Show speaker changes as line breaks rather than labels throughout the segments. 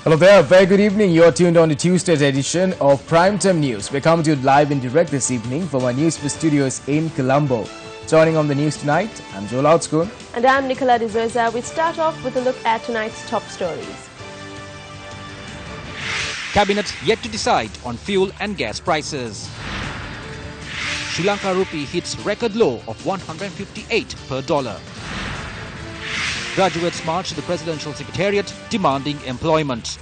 Hello there, very good evening. You're tuned on to Tuesday's edition of Primetime News. We're coming to you live and direct this evening from our Newsfirst studios in Colombo. Joining on the news tonight, I'm Joel Outscoon.
And I'm Nicola D'Souza. We start off with a look at tonight's top stories.
Cabinet yet to decide on fuel and gas prices. Sri Lanka rupee hits record low of 158 per dollar. Graduates march to the Presidential Secretariat demanding employment.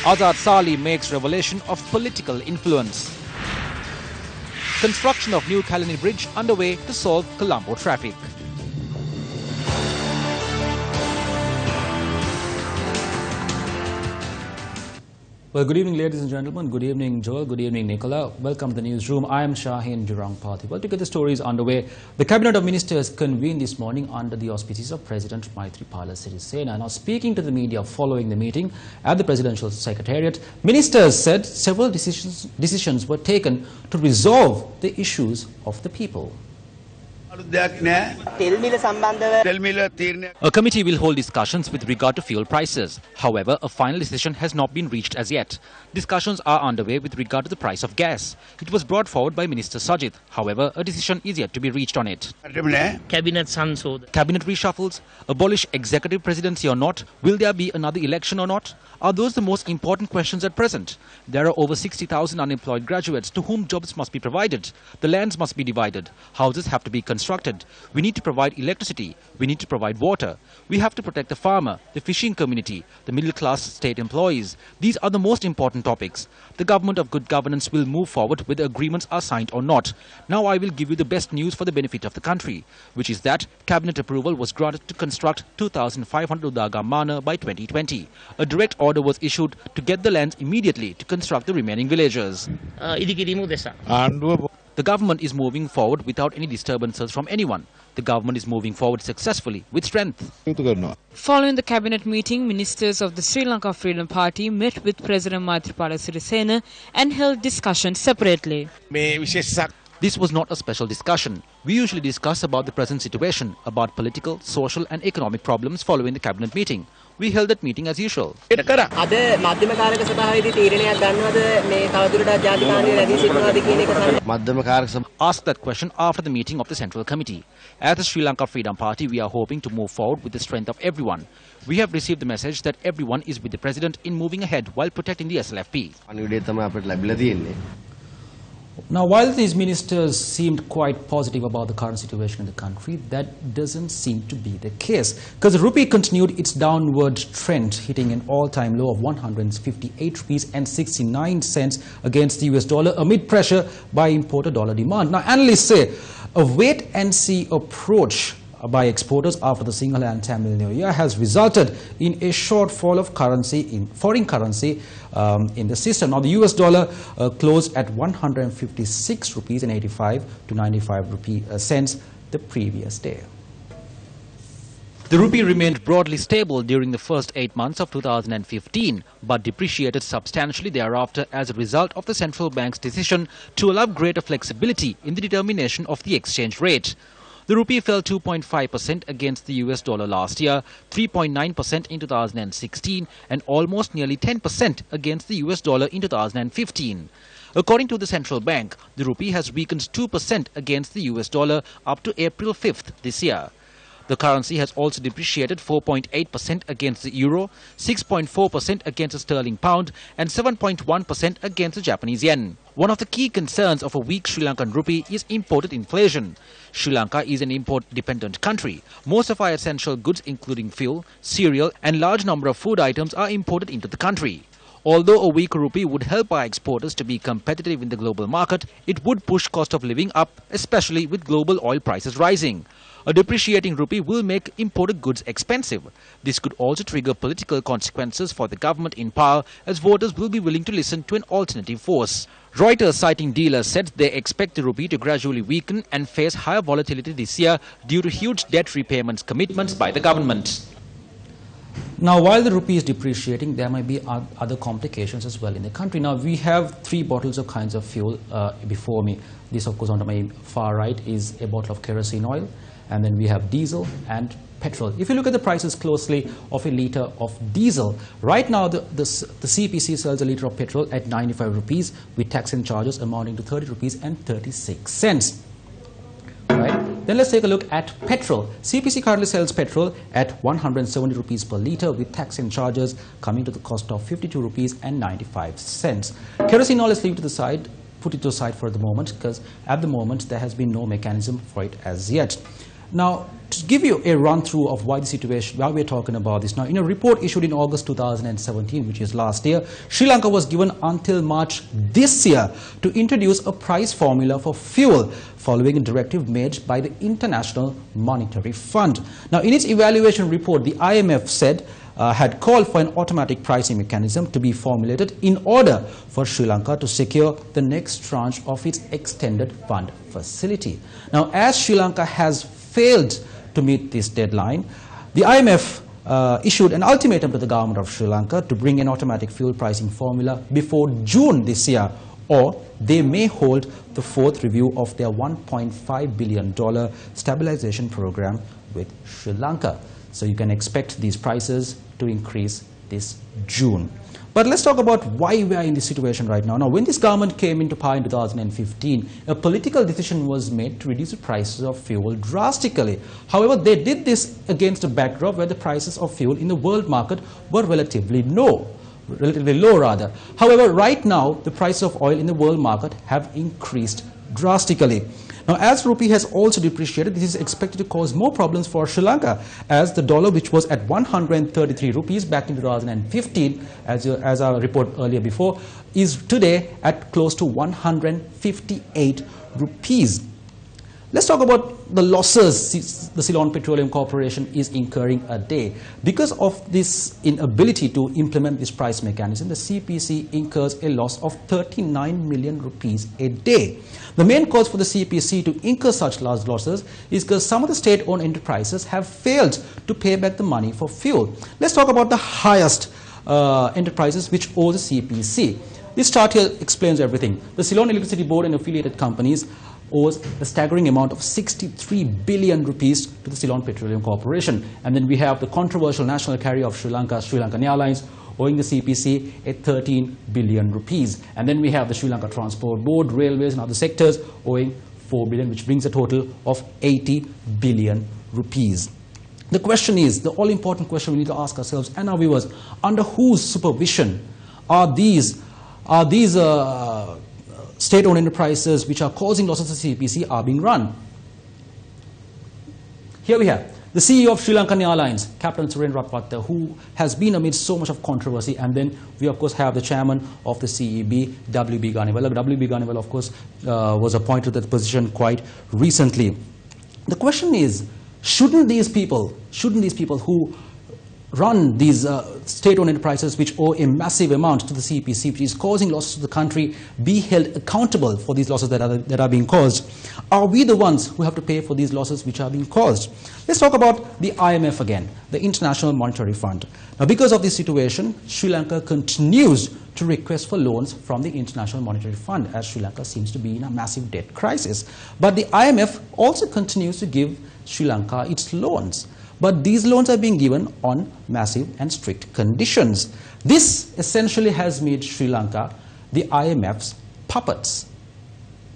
Azad Sali makes revelation of political influence. Construction of new Kalani Bridge underway to solve Colombo traffic.
Well, good evening, ladies and gentlemen. Good evening, Joel. Good evening, Nicola. Welcome to the newsroom. I am Shaheen Jurangpati. Well, to get the stories underway, the Cabinet of Ministers convened this morning under the auspices of President Maithripala Sirisena. Now, speaking to the media following the meeting at the Presidential Secretariat, ministers said several decisions were taken to resolve the issues of the people.
A committee will hold discussions with regard to fuel prices. However, a final decision has not been reached as yet. Discussions are underway with regard to the price of gas. It was brought forward by Minister Sajid. However, a decision is yet to be reached on it.
Cabinet
reshuffles, abolish executive presidency or not, will there be another election or not? Are those the most important questions at present? There are over 60,000 unemployed graduates to whom jobs must be provided. The lands must be divided. Houses have to be constructed. We need to provide electricity. We need to provide water. We have to protect the farmer, the fishing community, the middle-class state employees. These are the most important topics. The government of good governance will move forward whether agreements are signed or not. Now I will give you the best news for the benefit of the country, which is that cabinet approval was granted to construct 2,500 Udaga Mana by 2020. A direct order was issued to get the lands immediately to construct the remaining villages. The government is moving forward without any disturbances from anyone. The government is moving forward successfully with strength.
Following the cabinet meeting, ministers of the Sri Lanka Freedom Party met with President Maithripala Sirisena and held discussions separately.
This was not a special discussion. We usually discuss about the present situation, about political, social and economic problems following the cabinet meeting. We held that meeting as usual.
Asked
that question after the meeting of the Central Committee. As the Sri Lanka Freedom Party, we are hoping to move forward with the strength of everyone. We have received the message that everyone is with the President in moving ahead while protecting the SLFP.
Now, while these ministers seemed quite positive about the current situation in the country, that doesn't seem to be the case, because the rupee continued its downward trend, hitting an all-time low of 158 rupees and 69 cents against the US dollar amid pressure by importer dollar demand. Now, analysts say a wait-and-see approach by exporters after the Sinhala and Tamil New Year has resulted in a shortfall of currency in foreign currency in the system. Now, the US dollar closed at 156 rupees and 85 to 95 cents the previous day.
The rupee remained broadly stable during the first 8 months of 2015, but depreciated substantially thereafter as a result of the central bank's decision to allow greater flexibility in the determination of the exchange rate. The rupee fell 2.5% against the US dollar last year, 3.9% in 2016 and almost nearly 10% against the US dollar in 2015. According to the central bank, the rupee has weakened 2% against the US dollar up to April 5th this year. The currency has also depreciated 4.8% against the euro, 6.4% against the sterling pound and 7.1% against the Japanese yen. One of the key concerns of a weak Sri Lankan rupee is imported inflation. Sri Lanka is an import-dependent country. Most of our essential goods, including fuel, cereal and large number of food items are imported into the country. Although a weak rupee would help our exporters to be competitive in the global market, it would push cost of living up, especially with global oil prices rising. A depreciating rupee will make imported goods expensive. This could also trigger political consequences for the government in power, as voters will be willing to listen to an alternative force. Reuters, citing dealers, said they expect the rupee to gradually weaken and face higher volatility this year due to huge debt repayments commitments by the government.
Now, while the rupee is depreciating, there might be other complications as well in the country. Now, we have 3 bottles of kinds of fuel before me. This, of course, on my far right is a bottle of kerosene oil. and then we have diesel and petrol. If you look at the prices closely of a litre of diesel, right now the CPC sells a litre of petrol at 95 rupees with tax and charges amounting to 30 rupees and 36 cents. Right. Then let's take a look at petrol. CPC currently sells petrol at 170 rupees per litre with tax and charges coming to the cost of 52 rupees and 95 cents. Kerosene oil, let's leave it to the side, put it to the side for the moment, because at the moment there has been no mechanism for it as yet. Now, to give you a run-through of why the situation, why we're talking about this now, in a report issued in August 2017, which is last year, Sri Lanka was given until March this year to introduce a price formula for fuel, following a directive made by the International Monetary Fund. Now, in its evaluation report, the IMF said had called for an automatic pricing mechanism to be formulated in order for Sri Lanka to secure the next tranche of its extended fund facility. Now, as Sri Lanka has failed to meet this deadline, the IMF issued an ultimatum to the government of Sri Lanka to bring an automatic fuel pricing formula before June this year, or they may hold the fourth review of their $1.5 billion stabilization program with Sri Lanka. So you can expect these prices to increase this June. But let's talk about why we are in this situation right now. Now, when this government came into power in 2015, a political decision was made to reduce the prices of fuel drastically. However, they did this against a backdrop where the prices of fuel in the world market were relatively low. However, right now, the prices of oil in the world market have increased drastically. Now, as rupee has also depreciated, this is expected to cause more problems for Sri Lanka, as the dollar, which was at 133 rupees back in 2015, as our report earlier before, is today at close to 158 rupees. Let's talk about the losses the Ceylon Petroleum Corporation is incurring a day. Because of this inability to implement this price mechanism, the CPC incurs a loss of 39 million rupees a day. The main cause for the CPC to incur such large losses is because some of the state-owned enterprises have failed to pay back the money for fuel. Let's talk about the highest enterprises which owe the CPC. This chart here explains everything. The Ceylon Electricity Board and affiliated companies owes a staggering amount of 63 billion rupees to the Ceylon Petroleum Corporation. And then we have the controversial national carrier of Sri Lanka, Sri Lankan Airlines, owing the CPC at 13 billion rupees. And then we have the Sri Lanka Transport Board, railways and other sectors owing 4 billion, which brings a total of 80 billion rupees. The question is, the all-important question we need to ask ourselves and our viewers, under whose supervision are these state-owned enterprises which are causing losses to CPC are being run? Here we have the CEO of Sri Lankan Airlines, Captain Surendra Patta, who has been amidst so much of controversy. And then we, of course, have the chairman of the CEB, W.B. Ganiwala. W.B. Ganiwala, of course, was appointed to that position quite recently. The question is, shouldn't these people who run these state-owned enterprises which owe a massive amount to the CPC, which is causing losses to the country, be held accountable for these losses that are being caused? Are we the ones who have to pay for these losses which are being caused? Let's talk about the IMF again, the International Monetary Fund. Now, because of this situation, Sri Lanka continues to request for loans from the International Monetary Fund, as Sri Lanka seems to be in a massive debt crisis. But the IMF also continues to give Sri Lanka its loans. But these loans are being given on massive and strict conditions. This essentially has made Sri Lanka the IMF's puppets.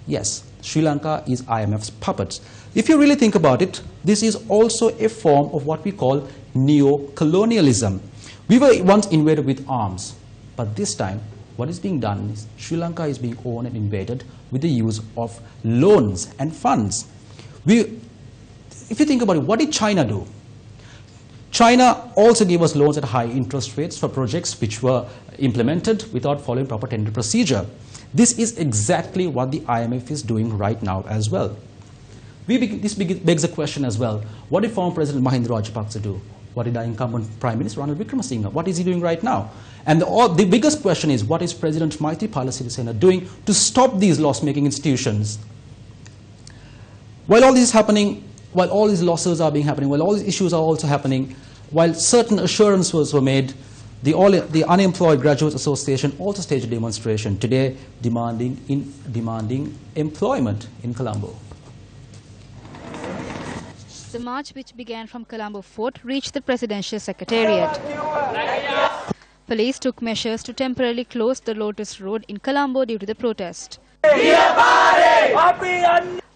Yes, Sri Lanka is IMF's puppets. If you really think about it, this is also a form of what we call neo-colonialism. We were once invaded with arms, but this time what is being done is Sri Lanka is being owned and invaded with the use of loans and funds. If you think about it, what did China do? China also gave us loans at high interest rates for projects which were implemented without following proper tender procedure. This is exactly what the IMF is doing right now as well. This begs a question as well. What did former President Mahinda Rajapaksa do? What did our incumbent Prime Minister Ranil Wickremesinghe? What is he doing right now? And the biggest question is, what is President Maithripala Sirisena doing to stop these loss-making institutions? While all this is happening, while all these losses are happening, while all these issues are also happening, while certain assurances were made, the Unemployed Graduates Association also staged a demonstration today demanding employment in Colombo.
The march, which began from Colombo Fort, reached the Presidential Secretariat. Police took measures to temporarily close the Lotus Road in Colombo due to the protest.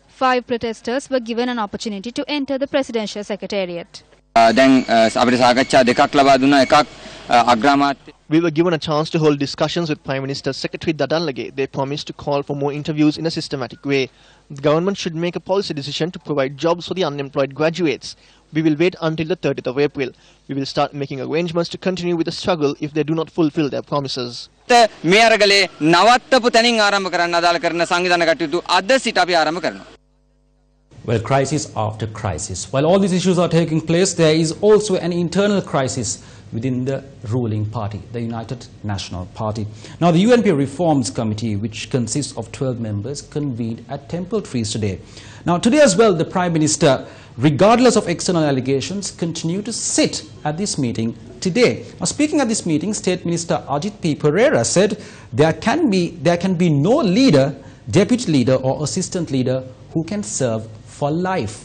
5 protesters were given an opportunity to enter the Presidential Secretariat.
We were given a chance to hold discussions with Prime Minister Secretary Dadalage. They promised to call for more interviews in a systematic way. The government should make a policy decision to provide jobs for the unemployed graduates. We will wait until the 30th of April. We will start making arrangements to continue with the struggle if they do not fulfill their promises.
Well, crisis after crisis. While all these issues are taking place, there is also an internal crisis within the ruling party, the United National Party. Now, the UNP Reforms Committee, which consists of 12 members, convened at Temple Trees today. Now, today as well, the Prime Minister, regardless of external allegations, continued to sit at this meeting today. Now, speaking at this meeting, State Minister Ajit P. Pereira said there can be no leader, deputy leader or assistant leader who can serve for life.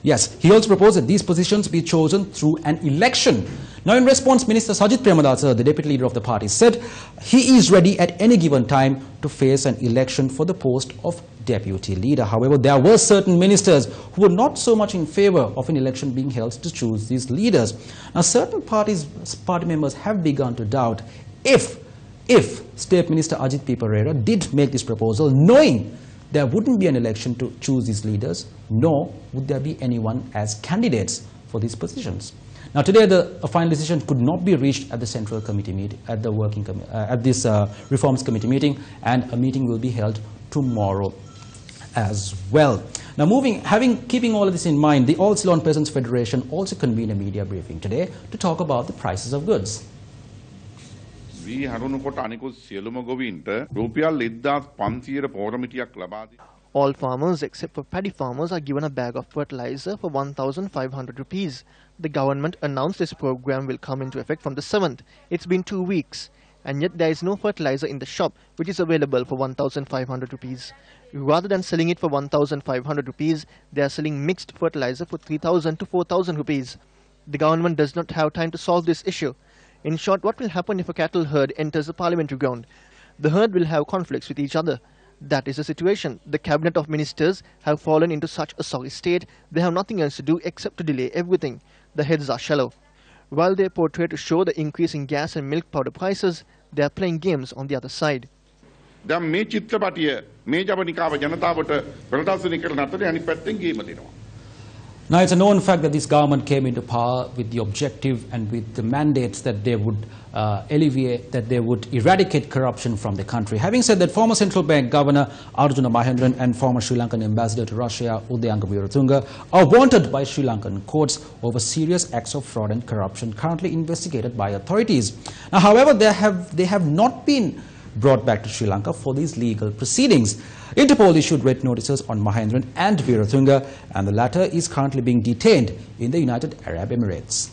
Yes, he also proposed that these positions be chosen through an election. Now, in response, Minister Sajid Premadasa, the deputy leader of the party, said he is ready at any given time to face an election for the post of deputy leader. However, there were certain ministers who were not so much in favor of an election being held to choose these leaders. Now, certain party members have begun to doubt if State Minister Ajit P. Pereira did make this proposal, knowing there wouldn't be an election to choose these leaders, nor would there be anyone as candidates for these positions. Now, today, a final decision could not be reached at the Central Committee meeting, at this Reforms Committee meeting, and a meeting will be held tomorrow as well. Now, keeping all of this in mind, the All Ceylon Peasants Federation also convened a media briefing today to talk about the prices of goods.
All farmers except for paddy farmers are given a bag of fertilizer for 1,500 rupees. The government announced this program will come into effect from the 7th. It's been 2 weeks, and yet there is no fertilizer in the shop which is available for 1,500 rupees. Rather than selling it for 1,500 rupees, they are selling mixed fertilizer for 3,000 to 4,000 rupees. The government does not have time to solve this issue. In short, what will happen if a cattle herd enters the parliamentary ground? The herd will have conflicts with each other. That is the situation. The cabinet of ministers have fallen into such a sorry state, they have nothing else to do except to delay everything. The heads are shallow. While they portray to show the increase in gas and milk powder prices, they are playing games on the other side.
Now, it's a known fact that this government came into power with the objective and with the mandates that they would eradicate corruption from the country. Having said that, former Central Bank Governor Arjuna Mahendran and former Sri Lankan Ambassador to Russia Udayanga Weeratunga are wanted by Sri Lankan courts over serious acts of fraud and corruption currently investigated by authorities. Now, however, they have not been brought back to Sri Lanka for these legal proceedings. Interpol issued red notices on Mahendran and Weeratunga, and the latter is currently being detained in the United Arab Emirates.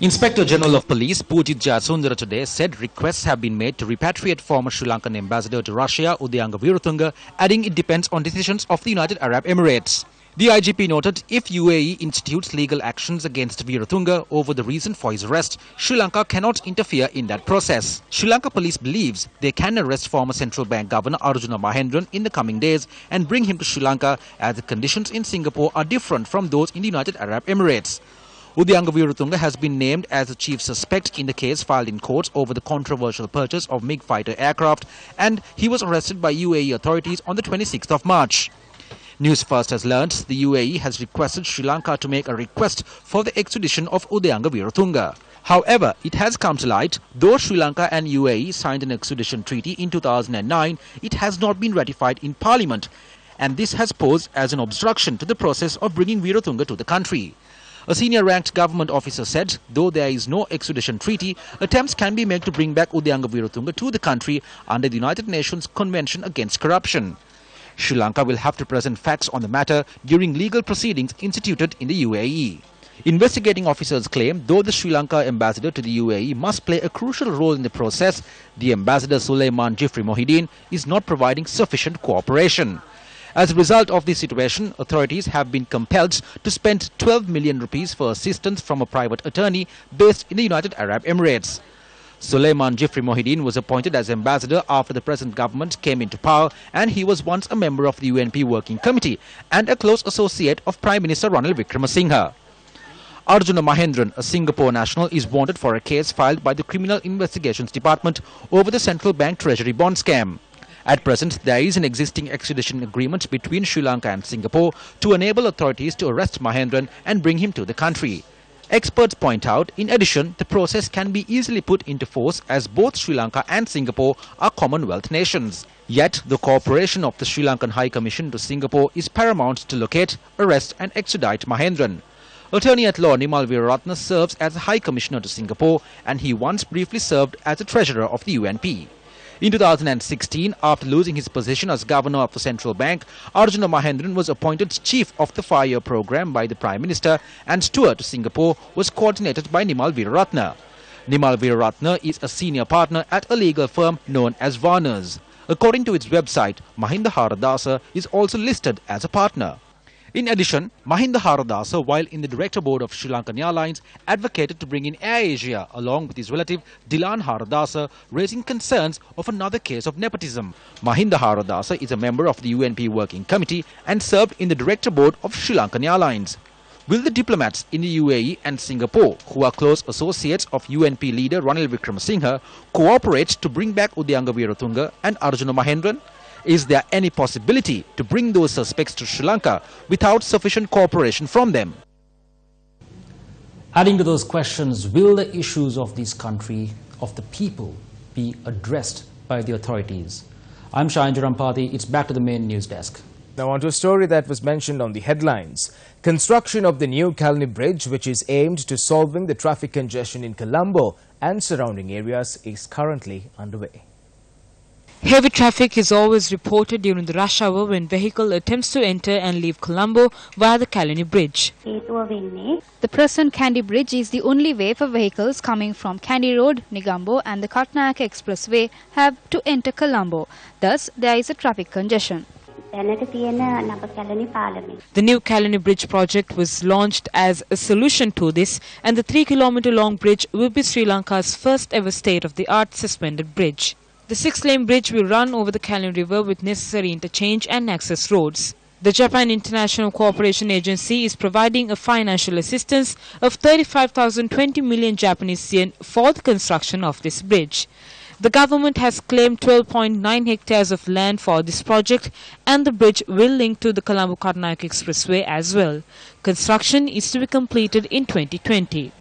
Inspector General of Police Pujit Jayasundara today said requests have been made to repatriate former Sri Lankan Ambassador to Russia Udayanga Weeratunga, adding it depends on decisions of the United Arab Emirates. The IGP noted if UAE institutes legal actions against Weeratunga over the reason for his arrest, Sri Lanka cannot interfere in that process. Sri Lanka police believes they can arrest former Central Bank Governor Arjuna Mahendran in the coming days and bring him to Sri Lanka, as the conditions in Singapore are different from those in the United Arab Emirates. Udayanga Weeratunga has been named as the chief suspect in the case filed in courts over the controversial purchase of MiG fighter aircraft, and he was arrested by UAE authorities on the 26th of March. Newsfirst has learnt the UAE has requested Sri Lanka to make a request for the extradition of Udayanga Weeratunga. However, it has come to light, though Sri Lanka and UAE signed an extradition treaty in 2009, it has not been ratified in Parliament, and this has posed as an obstruction to the process of bringing Weeratunga to the country. A senior-ranked government officer said, though there is no extradition treaty, attempts can be made to bring back Udayanga Weeratunga to the country under the United Nations Convention Against Corruption. Sri Lanka will have to present facts on the matter during legal proceedings instituted in the UAE. Investigating officers claim though the Sri Lanka ambassador to the UAE must play a crucial role in the process, the ambassador Sulaiman Jifri Mohideen is not providing sufficient cooperation. As a result of this situation, authorities have been compelled to spend 12 million rupees for assistance from a private attorney based in the United Arab Emirates. Suleiman Jifri Mohideen was appointed as ambassador after the present government came into power, and he was once a member of the UNP Working Committee and a close associate of Prime Minister Ranil Wickremesinghe. Arjuna Mahendran, a Singapore national, is wanted for a case filed by the Criminal Investigations Department over the central bank treasury bond scam. At present, there is an existing extradition agreement between Sri Lanka and Singapore to enable authorities to arrest Mahendran and bring him to the country. Experts point out, in addition, the process can be easily put into force as both Sri Lanka and Singapore are Commonwealth nations. Yet, the cooperation of the Sri Lankan High Commission to Singapore is paramount to locate, arrest and extradite Mahendran. Attorney at law Nimal Veeraratne serves as a High Commissioner to Singapore, and he once briefly served as a treasurer of the UNP. In 2016, after losing his position as governor of the central bank, Arjuna Mahendran was appointed chief of the 5-year program by the Prime Minister, and tour to Singapore was coordinated by Nimal Veeraratne. Nimal Veeraratne is a senior partner at a legal firm known as Varners. According to its website, Mahinda Haradasa is also listed as a partner. In addition, Mahinda Haradasa, while in the director board of Sri Lankan Airlines, advocated to bring in Air Asia along with his relative Dilan Haradasa, raising concerns of another case of nepotism. Mahinda Haradasa is a member of the UNP Working Committee and served in the director board of Sri Lankan Airlines. Will the diplomats in the UAE and Singapore, who are close associates of UNP leader Ranil Wickremesinghe, cooperate to bring back Udayanga Weeratunga and Arjuna Mahendran? Is there any possibility to bring those suspects to Sri Lanka without sufficient cooperation from them?
Adding to those questions, will the issues of this country, of the people, be addressed by the authorities? I'm Shayan Jurampati. It's back to the main news desk.
Now on to a story that was mentioned on the headlines. Construction of the new Kalani Bridge, which is aimed to solving the traffic congestion in Colombo and surrounding areas, is currently underway.
Heavy traffic is always reported during the rush hour when vehicle attempts to enter and leave Colombo via the Kalani Bridge.
The present Kandy Bridge is the only way for vehicles coming from Kandy Road, Negombo and the Katnayaka Expressway have to enter Colombo. Thus, there is a traffic congestion.
The new Kalani Bridge project was launched as a solution to this, and the 3-kilometer-long bridge will be Sri Lanka's first ever state-of-the-art suspended bridge. The 6-lane bridge will run over the Kalani River with necessary interchange and access roads. The Japan International Cooperation Agency is providing a financial assistance of 35,020 million Japanese yen for the construction of this bridge. The government has claimed 12.9 hectares of land for this project, and the bridge will link to the Colombo-Katnayaka Expressway as well. Construction is to be completed in 2020.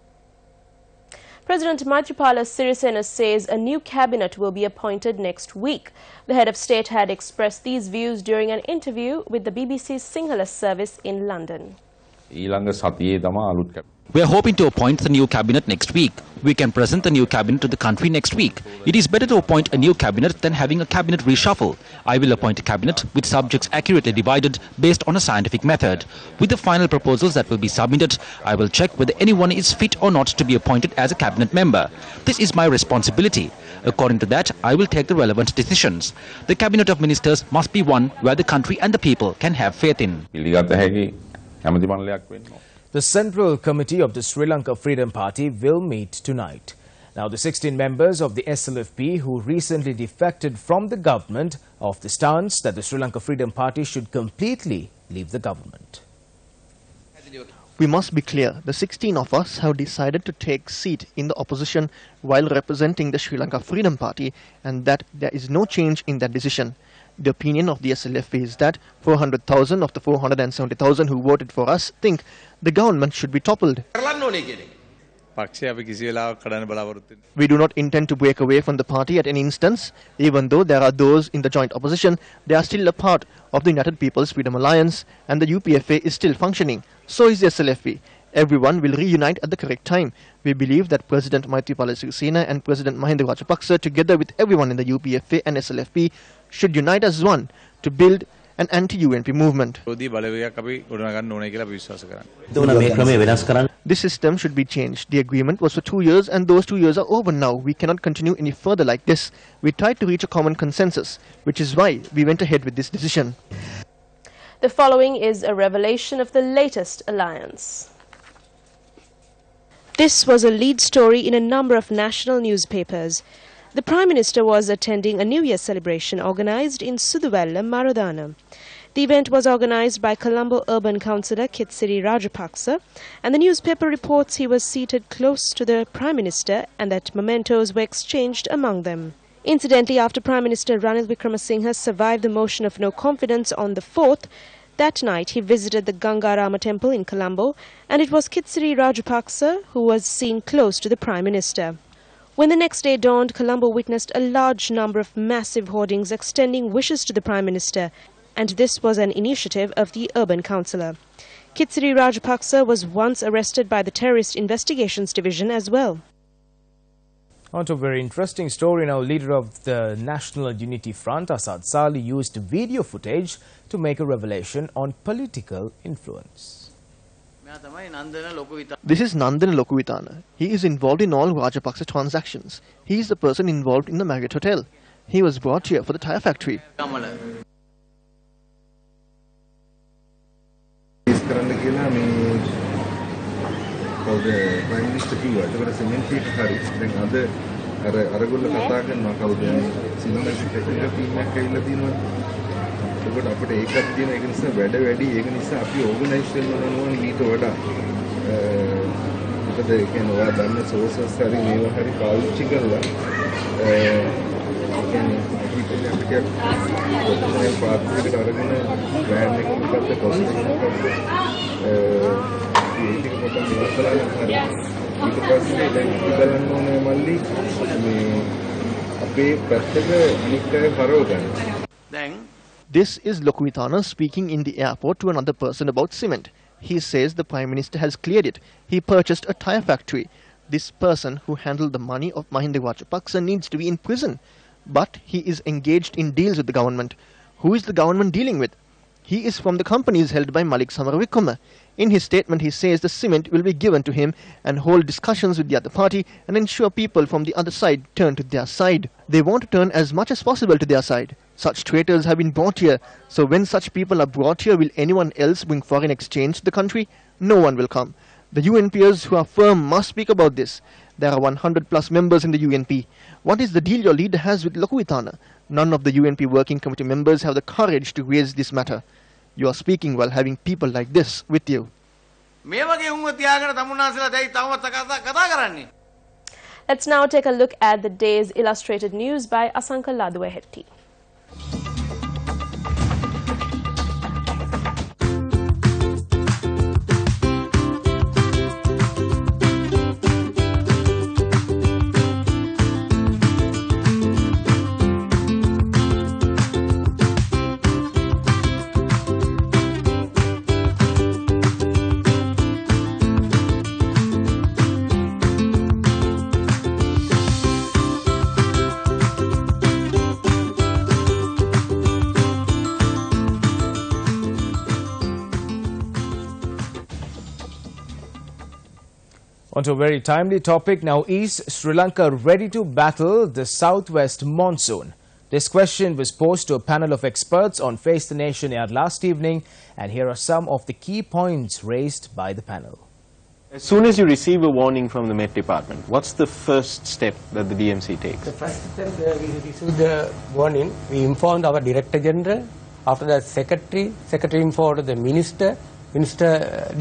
President Maithripala Sirisena says a new cabinet will be appointed next week. The head of state had expressed these views during an interview with the BBC's Sinhala service in London.
We are hoping to appoint the new cabinet next week. We can present the new cabinet to the country next week. It is better to appoint a new cabinet than having a cabinet reshuffle. I will appoint a cabinet with subjects accurately divided based on a scientific method. With the final proposals that will be submitted, I will check whether anyone is fit or not to be appointed as a cabinet member. This is my responsibility. According to that, I will take the relevant decisions. The cabinet of ministers must be one where the country and the people can have faith in.
The Central Committee of the Sri Lanka Freedom Party will meet tonight. Now, the 16 members of the SLFP who recently defected from the government are of the stance that the Sri Lanka Freedom Party should completely leave the government.
We must be clear, the 16 of us have decided to take seat in the opposition while representing the Sri Lanka Freedom Party, and that there is no change in that decision. The opinion of the SLFP is that 400,000 of the 470,000 who voted for us think the government should be toppled. We do not intend to break away from the party at any instance. Even though there are those in the joint opposition, they are still a part of the United People's Freedom Alliance, and the UPFA is still functioning. So is the SLFP. Everyone will reunite at the correct time. We believe that President Maithripala Sirisena and President Mahinda Rajapaksa, together with everyone in the UPFA and SLFP, should unite as one to build an anti-UNP movement. This system should be changed. The agreement was for 2 years, and those 2 years are over now. We cannot continue any further like this. We tried to reach a common consensus, which is why we went ahead with this decision.
The following is a revelation of the latest alliance. This was a lead story in a number of national newspapers. The Prime Minister was attending a New Year celebration organised in Suduvalla, Maradana. The event was organised by Colombo Urban Councillor Kitsiri Rajapaksa, and the newspaper reports he was seated close to the Prime Minister and that mementos were exchanged among them. Incidentally, after Prime Minister Ranil Wickremesinghe survived the motion of no confidence on the 4th, that night he visited the Gangarama temple in Colombo, and it was Kitsiri Rajapaksa who was seen close to the Prime Minister. When the next day dawned, Colombo witnessed a large number of massive hoardings extending wishes to the Prime Minister, and this was an initiative of the urban councillor. Kitsiri Rajapaksa was once arrested by the Terrorist Investigations Division as well.
On to a very interesting story now. Leader of the National Unity Front, Asad Sali, used video footage to make a revelation on political influence.
This is Nandana Lokuvitana. He is involved in all Rajapaksa transactions. He is the person involved in the Marriott Hotel. He was brought here for the tyre factory.
Prime Minister කිව්වා. ඒකට cement එක හරි. දැන් අද අරගොල්ල කතා කරනවා කවුද cement technical team එකක් ඇවිල්ලා තියෙනවා. ඒකට අපිට ඒකක් තියෙන ඒක නිසා වැඩ වැඩි ඒක නිසා අපි ඕගනයිස් වෙන්න ඕනේ ඊට වඩා. මොකද ඒ කියන්නේ ඔයා දන්න සෝසස් හරි මේවා හරි පාවිච්චි කරලා කියන්නේ අපිට ප්‍රොෆෙෂනල් පාර්ට්නර් අරගෙන බ්‍රෑන්ඩ් එකකට කොස්ටික්
This is Lokuvitana speaking in the airport to another person about cement. He says the Prime Minister has cleared it. He purchased a tyre factory. This person who handled the money of Mahinda Rajapaksa needs to be in prison. But he is engaged in deals with the government. Who is the government dealing with? He is from the companies held by Malik Samaravikrama. In his statement, he says the cement will be given to him and hold discussions with the other party and ensure people from the other side turn to their side. They want to turn as much as possible to their side. Such traitors have been brought here. So when such people are brought here, will anyone else bring foreign exchange to the country? No one will come. The UNPers who are firm must speak about this. There are 100 plus members in the UNP. What is the deal your leader has with Lokuvitana? None of the UNP working committee members have the courage to raise this matter. You are speaking while having people like this with you.
Let's now take a look at the day's illustrated news by Asanka Ladueherti.
On to a very timely topic now. Is Sri Lanka ready to battle the southwest monsoon? This question was posed to a panel of experts on Face the Nation Air last evening, and here are some of the key points raised by the panel.
As soon as you receive a warning from the Met Department, what's the first step that the DMC takes?
The first step, we received the warning. We informed our Director General. After that, Secretary informed the Minister. Minister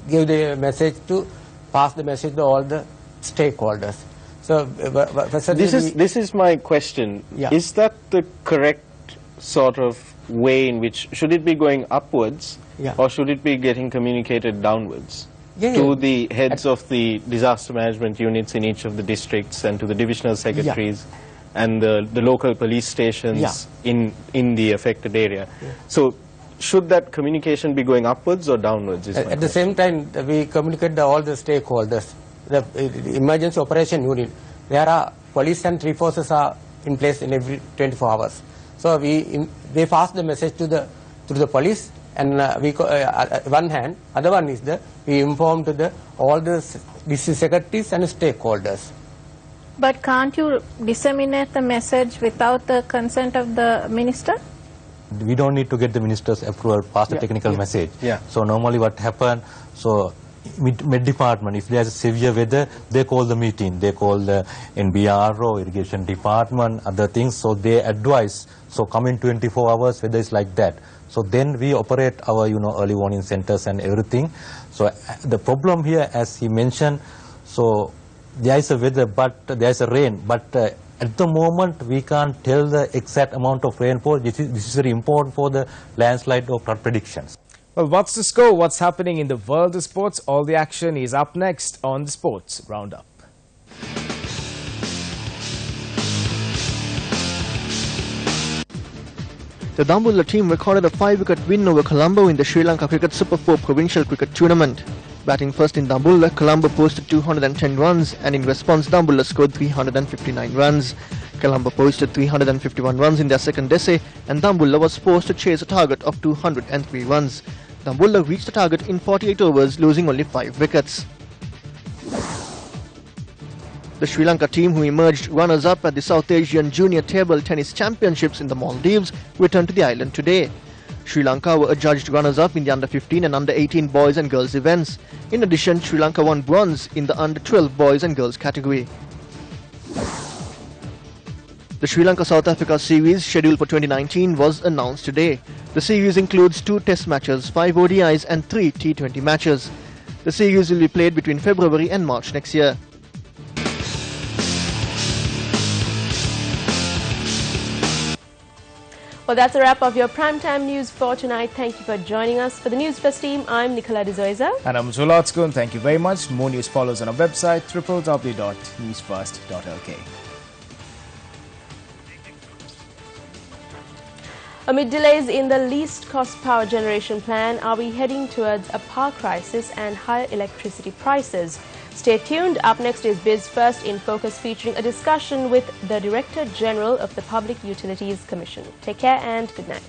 gave the message to pass the message to all the stakeholders. So
this is my question. Yeah. Is that the correct sort of way in which, should it be going upwards, or should it be getting communicated downwards to the heads of the disaster management units in each of the districts and to the divisional secretaries and the local police stations in the affected area? So should that communication be going upwards or downwards?
At the same time, we communicate all the stakeholders. The emergency operation unit, there are police and 3 forces are in place in every 24 hours. So they pass the message to the police, and one hand, other one is we inform to all the district secretaries and stakeholders.
But can't you disseminate the message without the consent of the minister? we don't need to get the minister's approval past the technical message. So normally what happen, so Med department, if there's a severe weather, they call the meeting, they call the NBRO, irrigation department, other things, so they advise, so come in 24 hours, weather is like that. So then we operate our, early warning centers and everything. So the problem here, as he mentioned, so there is a weather, but there is a rain, but at the moment we can't tell the exact amount of rainfall. This is very important for the landslide or flood predictions.
Well, what's the score? What's happening in the world of sports? All the action is up next on the Sports Roundup.
The Dambulla team recorded a 5-wicket win over Colombo in the Sri Lanka Cricket Super 4 Provincial Cricket Tournament. Batting first in Dambulla, Colombo posted 210 runs and in response Dambulla scored 359 runs. Colombo posted 351 runs in their second essay and Dambulla was forced to chase a target of 203 runs. Dambulla reached the target in 48 overs, losing only 5 wickets. The Sri Lanka team, who emerged runners-up at the South Asian Junior Table Tennis Championships in the Maldives, returned to the island today. Sri Lanka were adjudged runners-up in the Under-15 and Under-18 boys and girls events. In addition, Sri Lanka won bronze in the Under-12 boys and girls category. The Sri Lanka-South Africa series, scheduled for 2019, was announced today. The series includes 2 test matches, 5 ODIs and 3 T20 matches. The series will be played between February and March next year.
Well, that's a wrap of your primetime news for tonight. Thank you for joining us. For the Newsfirst team, I'm Nicola D'Zoiza.
And I'm Zulotskun. Thank you very much. More news follows on our website, www.newsfirst.lk.
Amid delays in the least cost power generation plan, are we heading towards a power crisis and higher electricity prices? Stay tuned. Up next is Biz First in Focus, featuring a discussion with the Director General of the Public Utilities Commission. Take care and good night.